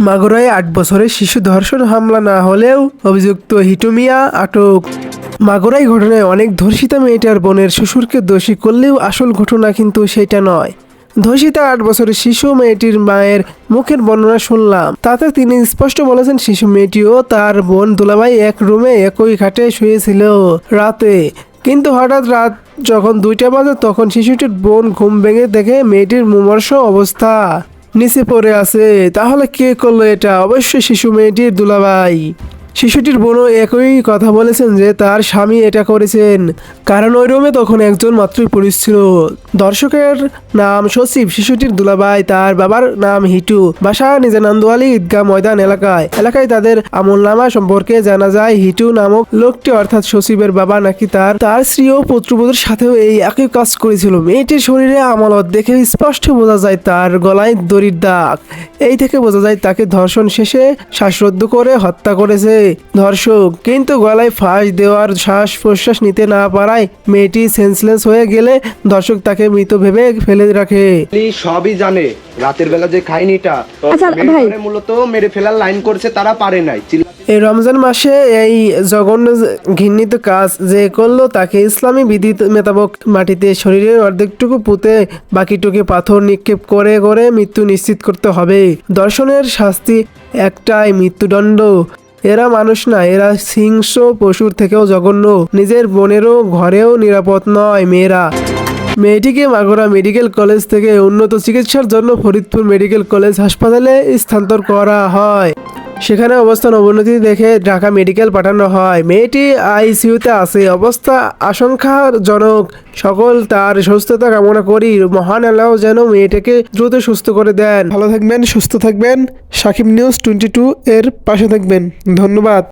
মাগুরায় ৮ বছরের শিশু ধর্ষণ হামলা না হলেও অভিযুক্ত হিটু মিয়া আটক। মাগুরাই ঘটনায় অনেক ধর্ষিতা মেয়েটার বোনের শ্বশুরকে দোষী করলেও আসল ঘটনা কিন্তু সেটা নয়। ধর্ষিতা ৮ বছরের শিশু মেয়েটির মায়ের মুখের বর্ণনা শুনলাম। তাতে তিনি স্পষ্ট বলেছেন শিশু মেয়েটি ও তার বোন দুলাভাই এক রুমে একই খাটে শুয়েছিল রাতে। কিন্তু হঠাৎ রাত যখন 2টা বাজে তখন শিশুটির বোন ঘুম ভেঙে দেখে মেয়েটির মুমূর্ষু অবস্থা, নিচে পড়ে আছে। তাহলে কে করলো এটা? অবশ্যই শিশু মেয়েটির দুলাভাই। শিশুটির বোনও একই কথা বলেছেন যে তার স্বামী এটা করেছেন, কারণ ওই রুমে তখন একজন মাত্রই পুরুষ ছিল। দর্শকের নাম সচিব, শিশুটির দুলাভাই, তার বাবার নাম হিটু, বাসা নিজে নান্দুয়ালি ঈদগাহ ময়দান এলাকায় তাদের আমলনামা সম্পর্কে জানা যায় হিটু নামক লোকটি অর্থাৎ সচিবের বাবা নাকি তার স্ত্রী ও পুত্রবধূর সাথেও এই একই কাজ করেছিল। মেয়েটির শরীরে আমানত দেখে স্পষ্ট বোঝা যায় তার গলায় দড়ির দাগ। এই থেকে বোঝা যায় তাকে ধর্ষণ শেষে শ্বাসরুদ্ধ করে হত্যা করেছে ধর্ষক। কিন্তু গলায় ফাঁস দেওয়ার শ্বাস প্রশ্বাস নিতে না পারায় মেয়েটি সেন্সলেস হয়ে গেলে দর্শক তাকে মৃত ভেবে ফেলে রাখে। সবই জানে রাতের বেলা যে খাইনিটা মূলত মেরে ফেলার লাইন করছে, তারা পারে নাই। এই রমজান মাসে এই জঘন্য ঘৃণিত কাজ যে করলো তাকে ইসলামী বিধি মোতাবেক মাটিতে শরীরের অর্ধেকটুকু পুঁতে বাকিটুকু পাথর নিক্ষেপ করে করে মৃত্যু নিশ্চিত করতে হবে। ধর্ষণের শাস্তি একটাই, মৃত্যুদণ্ড। এরা মানুষ না, এরা হিংস্র পশুর থেকেও জঘন্য। নিজের বোনেরও ঘরেও নিরাপদ নয় মেয়েরা। মেয়েটিকে মাগুরা মেডিকেল কলেজ থেকে উন্নত চিকিৎসার জন্য ফরিদপুর মেডিকেল কলেজ হাসপাতালে স্থানান্তর করা হয়। সেখানে অবস্থার অবনতি দেখে ঢাকা মেডিকেল পাঠানো হয়। মেয়েটি আইসিইউতে আছে, অবস্থা আশঙ্কাজনক। সকল তার সুস্থতা কামনা করি। মহান আল্লাহ যেন মেয়েটাকে দ্রুত সুস্থ করে দেন। ভালো থাকবেন, সুস্থ থাকবেন। সাকিব নিউজ 22 এর পাশে থাকবেন। ধন্যবাদ।